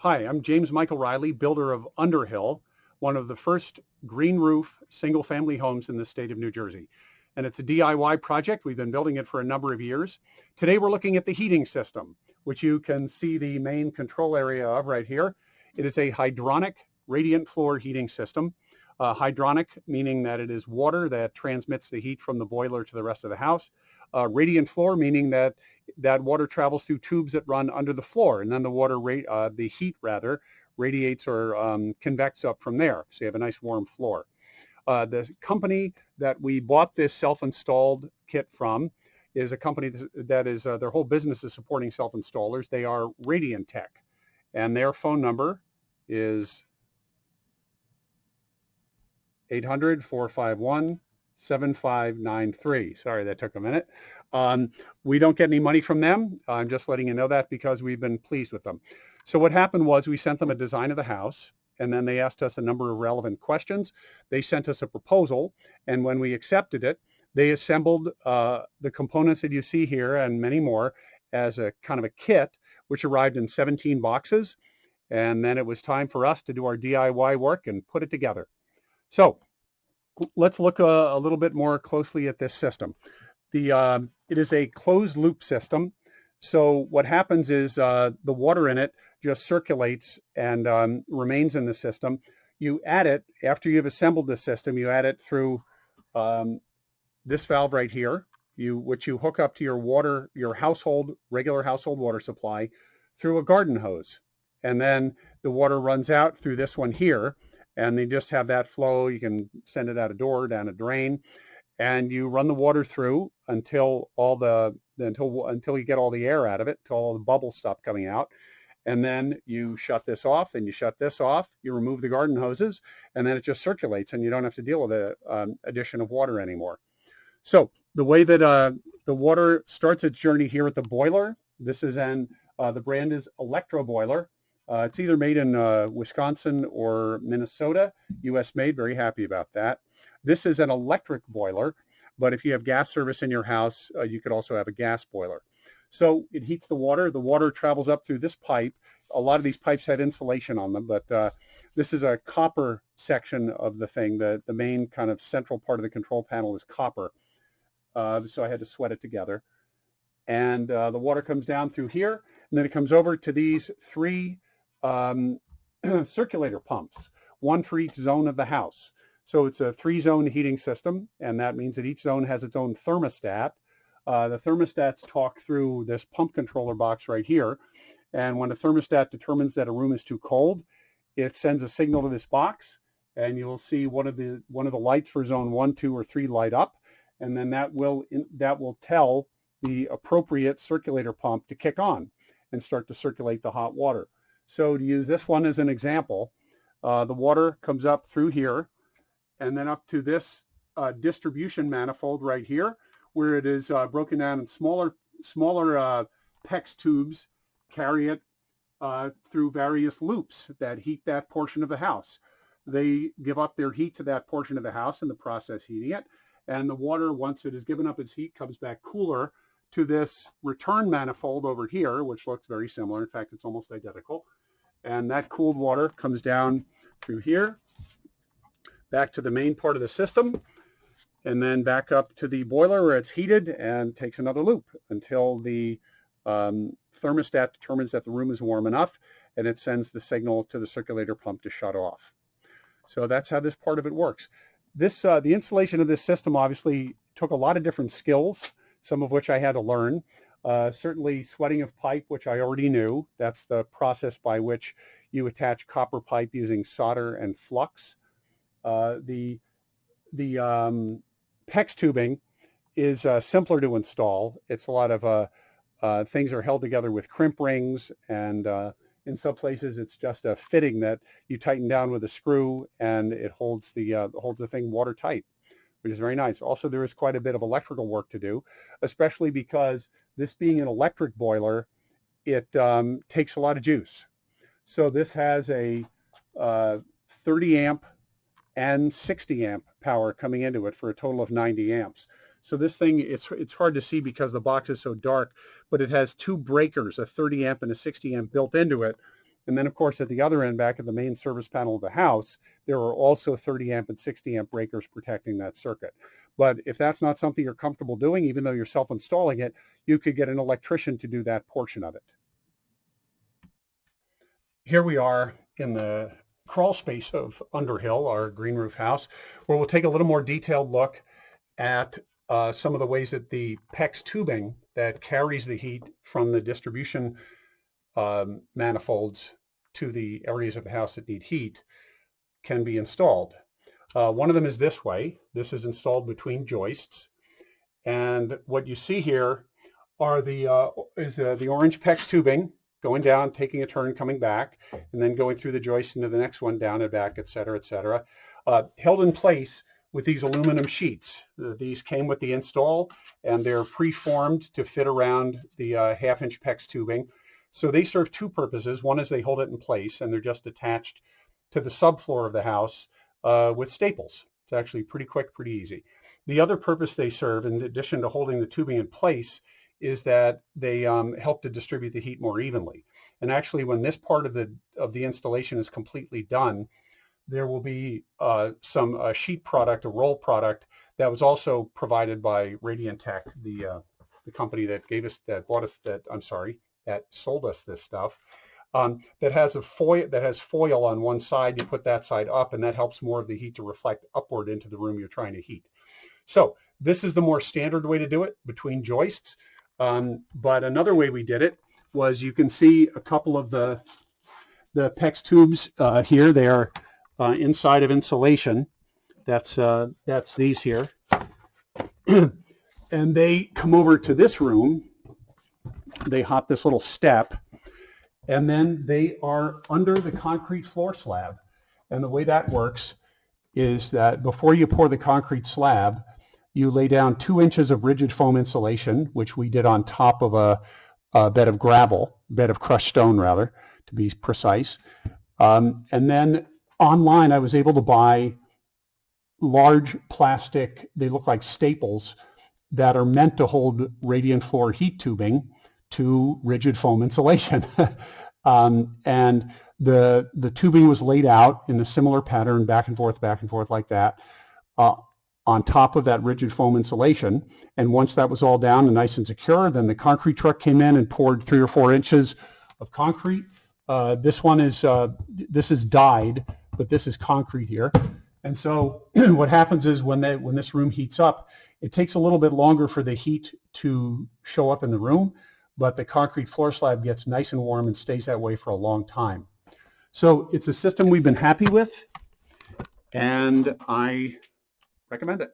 Hi, I'm James Michael Riley, builder of Underhill, one of the first green roof single family homes in the state of New Jersey. And it's a DIY project. We've been building it for a number of years. Today we're looking at the heating system, which you can see the main control area of right here. It is a hydronic radiant floor heating system. Hydronic meaning that it is water that transmits the heat from the boiler to the rest of the house. Radiant floor meaning that water travels through tubes that run under the floor, and then the heat radiates or convects up from there. So you have a nice warm floor. The company that we bought this self-installed kit from is a company that is their whole business is supporting self-installers. They are Radiant Tech, and their phone number is 800-451-7593. Sorry, that took a minute. We don't get any money from them. I'm just letting you know that because we've been pleased with them. So what happened was we sent them a design of the house, and then they asked us a number of relevant questions. They sent us a proposal, and when we accepted it, they assembled the components that you see here and many more as a kind of a kit, which arrived in 17 boxes. And then it was time for us to do our DIY work and put it together. So let's look a little bit more closely at this system. It is a closed loop system. So what happens is the water in it just circulates and remains in the system. You add it, after you've assembled the system, you add it through this valve right here, which you hook up to your regular household water supply through a garden hose. And then the water runs out through this one here, and they just have that flow. You can send it out a door, down a drain, and you run the water through until you get all the air out of it, until all the bubbles stop coming out. And then you shut this off, and you shut this off. You remove the garden hoses, and then it just circulates, and you don't have to deal with the addition of water anymore. So the way that the water starts its journey here at the boiler, this is the brand is Electro Boiler. It's either made in Wisconsin or Minnesota, US made, very happy about that. This is an electric boiler, but if you have gas service in your house, you could also have a gas boiler. So it heats the water travels up through this pipe. A lot of these pipes had insulation on them, but this is a copper section of the thing. The main kind of central part of the control panel is copper. So I had to sweat it together. And the water comes down through here, and then it comes over to these three circulator pumps, one for each zone of the house. So it's a 3-zone heating system, and that means that each zone has its own thermostat. The thermostats talk through this pump controller box right here, and when a thermostat determines that a room is too cold, it sends a signal to this box, and you'll see one of the lights for zone 1, 2, or 3 light up, and then that will tell the appropriate circulator pump to kick on and start to circulate the hot water. So to use this one as an example, the water comes up through here and then up to this distribution manifold right here, where it is broken down in smaller PEX tubes, carry it through various loops that heat that portion of the house. They give up their heat to that portion of the house in the process heating it, and the water, once it has given up its heat, comes back cooler to this return manifold over here, which looks very similar. In fact, it's almost identical. And that cooled water comes down through here, back to the main part of the system, and then back up to the boiler where it's heated and takes another loop until the thermostat determines that the room is warm enough, and it sends the signal to the circulator pump to shut off. So that's how this part of it works. The installation of this system obviously took a lot of different skills, some of which I had to learn. Certainly sweating of pipe, which I already knew. That's the process by which you attach copper pipe using solder and flux. The PEX tubing is simpler to install. It's a lot of things are held together with crimp rings, and in some places it's just a fitting that you tighten down with a screw, and it holds the thing watertight, which is very nice. Also, there is quite a bit of electrical work to do, especially because this being an electric boiler, it takes a lot of juice. So this has a 30 amp and 60 amp power coming into it for a total of 90 amps. So this thing, it's hard to see because the box is so dark, but it has two breakers, a 30 amp and a 60 amp built into it, And then, of course, at the other end, back at the main service panel of the house, there are also 30 amp and 60 amp breakers protecting that circuit. But if that's not something you're comfortable doing, even though you're self-installing it, you could get an electrician to do that portion of it. Here we are in the crawl space of Underhill, our green roof house, where we'll take a little more detailed look at some of the ways that the PEX tubing that carries the heat from the distribution manifolds to the areas of the house that need heat can be installed. One of them is this way. This is installed between joists. And what you see here are the orange PEX tubing going down, taking a turn, coming back, and then going through the joist into the next one, down and back, et cetera, held in place with these aluminum sheets. These came with the install, and they're preformed to fit around the half-inch PEX tubing. So they serve two purposes. One is they hold it in place, and they're just attached to the subfloor of the house with staples. It's actually pretty quick, pretty easy. The other purpose they serve, in addition to holding the tubing in place, is that they help to distribute the heat more evenly. And actually, when this part of the installation is completely done, there will be some sheet product, a roll product that was also provided by Radiantech, the company that sold us this stuff. That has foil on one side. You put that side up, and that helps more of the heat to reflect upward into the room you're trying to heat. So this is the more standard way to do it, between joists. But another way we did it was, you can see a couple of the PEX tubes here. They are inside of insulation. That's these here. And they come over to this room. They hop this little step, and then they are under the concrete floor slab. And the way that works is that before you pour the concrete slab, you lay down 2 inches of rigid foam insulation, which we did on top of a bed of gravel, bed of crushed stone rather, to be precise. And then online I was able to buy large plastic, they look like staples, that are meant to hold radiant floor heat tubing to rigid foam insulation. And the tubing was laid out in a similar pattern, back and forth like that, on top of that rigid foam insulation. And once that was all down and nice and secure, then the concrete truck came in and poured 3 or 4 inches of concrete. This is dyed, but this is concrete here. And so what happens is, when this room heats up, it takes a little bit longer for the heat to show up in the room, but the concrete floor slab gets nice and warm and stays that way for a long time. So it's a system we've been happy with, and I recommend it.